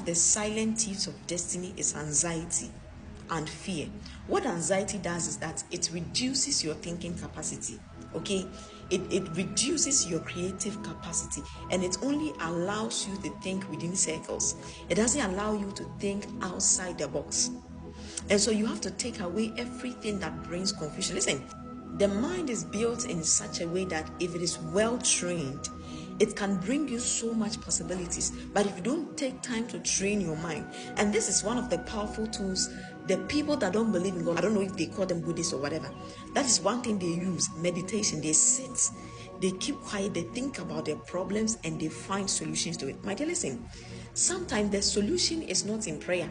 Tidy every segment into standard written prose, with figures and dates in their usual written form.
of the silent thieves of destiny is anxiety and fear. What anxiety does is that it reduces your thinking capacity. Okay, it reduces your creative capacity, and it only allows you to think within circles. It doesn't allow you to think outside the box. And so you have to take away everything that brings confusion. Listen, the mind is built in such a way that if it is well trained, it can bring you so much possibilities. But if you don't take time to train your mind, and this is one of the powerful tools, the people that don't believe in God, I don't know if they call them Buddhists or whatever, that is one thing they use: meditation. They sit, they keep quiet, they think about their problems, and they find solutions to it. My dear, listen, sometimes the solution is not in prayer.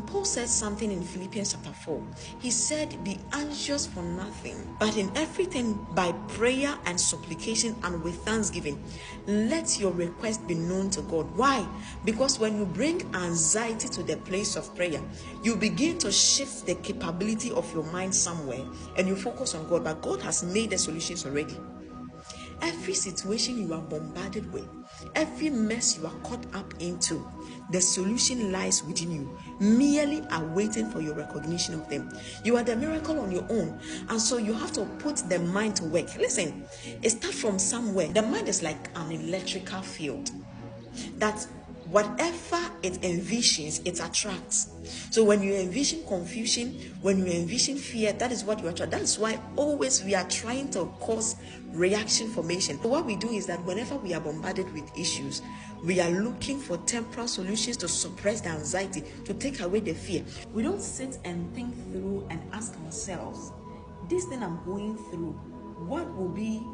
Paul said something in Philippians chapter 4. He said, be anxious for nothing, but in everything by prayer and supplication and with thanksgiving, let your request be known to God. Why? Because when you bring anxiety to the place of prayer, you begin to shift the capability of your mind somewhere and you focus on God. But God has made the solutions already. Every situation you are bombarded with, every mess you are caught up into, the solution lies within you, merely awaiting for your recognition of them. You are the miracle on your own, and so you have to put the mind to work. Listen, it starts from somewhere. The mind is like an electrical field that whatever it envisions, it attracts. So when you envision confusion, when you envision fear, that is what you attract. That is why always we are trying to cause reaction formation. So what we do is that whenever we are bombarded with issues, we are looking for temporal solutions to suppress the anxiety, to take away the fear. We don't sit and think through and ask ourselves, this thing I'm going through, what will be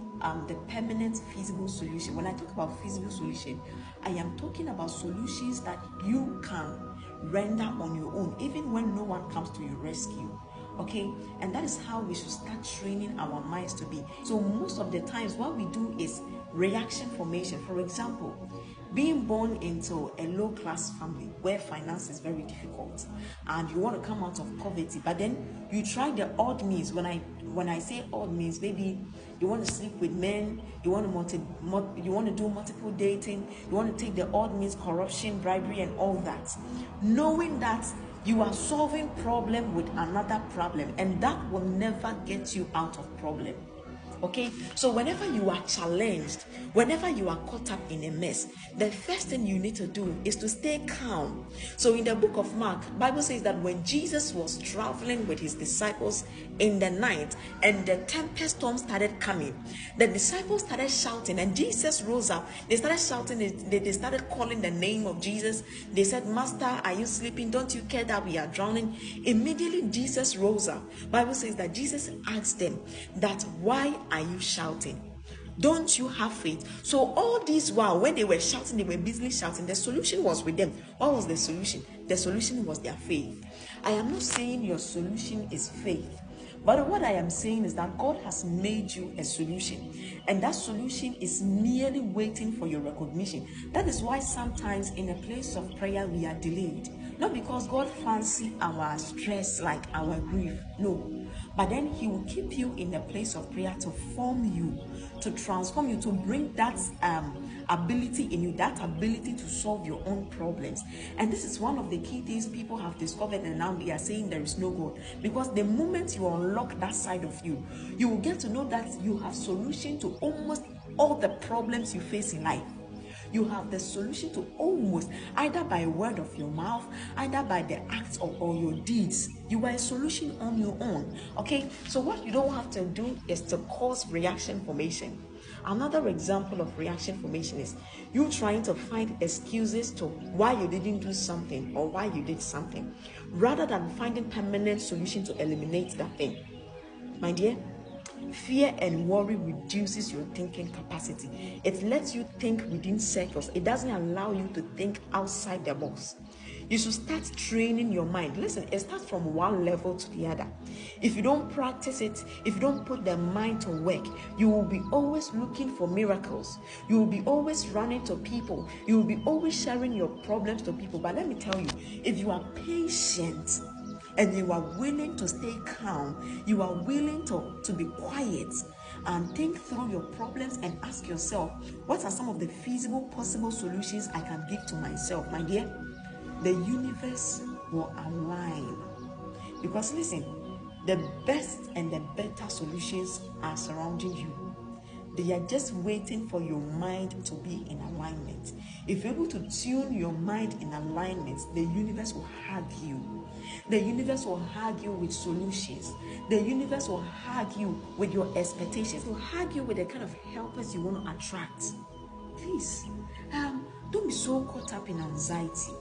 the permanent feasible solution? When I talk about feasible solution, I am talking about solutions that you can render on your own, even when no one comes to your rescue. Okay, and that is how we should start training our minds to be. So most of the times what we do is reaction formation. For example, being born into a low-class family where finance is very difficult and you want to come out of poverty, but then you try the odd means. When I say odd means, maybe you want to sleep with men, you want to do multiple dating, you want to take the odd means, corruption, bribery, and all that, knowing that you are solving problem with another problem, and that will never get you out of problem. Okay, so whenever you are challenged, whenever you are caught up in a mess, the first thing you need to do is to stay calm. So in the book of Mark, Bible says that when Jesus was traveling with his disciples in the night and the tempest storm started coming, the disciples started shouting, and Jesus rose up. They started shouting, they started calling the name of Jesus. They said, Master, are you sleeping? Don't you care that we are drowning? Immediately Jesus rose up. Bible says that Jesus asked them that, why are you shouting? Don't you have faith? So all this while, when they were shouting, they were busily shouting. The solution was with them. What was the solution? The solution was their faith. I am not saying your solution is faith, but what I am saying is that God has made you a solution, and that solution is merely waiting for your recognition. That is why sometimes in a place of prayer we are delayed. Not because God fancy our stress, like our grief, no, but then he will keep you in a place of prayer to form you, to transform you, to bring that ability in you, that ability to solve your own problems. And this is one of the key things people have discovered, and now they are saying there is no God, because the moment you unlock that side of you, you will get to know that you have solution to almost all the problems you face in life. You have the solution to almost, either by word of your mouth, either by the acts or your deeds. You are a solution on your own. Okay, so what you don't have to do is to cause reaction formation. Another example of reaction formation is you trying to find excuses to why you didn't do something or why you did something, rather than finding permanent solution to eliminate that thing. My dear, fear and worry reduces your thinking capacity. It lets you think within circles. It doesn't allow you to think outside the box. You should start training your mind. Listen, it starts from one level to the other. If you don't practice it, if you don't put the mind to work, you will be always looking for miracles. You will be always running to people. You will be always sharing your problems to people. But let me tell you, if you are patient and you are willing to stay calm, you are willing to be quiet and think through your problems and ask yourself, what are some of the feasible possible solutions I can give to myself? My dear, the universe will align. Because listen, the best and the better solutions are surrounding you. They are just waiting for your mind to be in alignment. If you're able to tune your mind in alignment, the universe will hug you. The universe will hug you with solutions. The universe will hug you with your expectations. It will hug you with the kind of helpers you want to attract. Please, don't be so caught up in anxiety.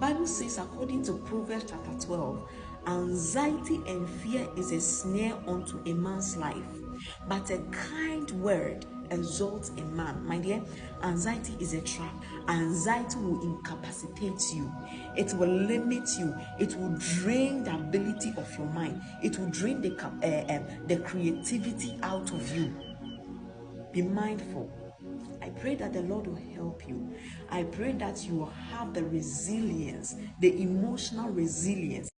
Bible says, according to Proverbs chapter 12, anxiety and fear is a snare unto a man's life, but a kind word exalts a man. My dear, anxiety is a trap. Anxiety will incapacitate you. It will limit you. It will drain the ability of your mind. It will drain the creativity out of you. Be mindful. I pray that the Lord will help you. I pray that you will have the resilience, the emotional resilience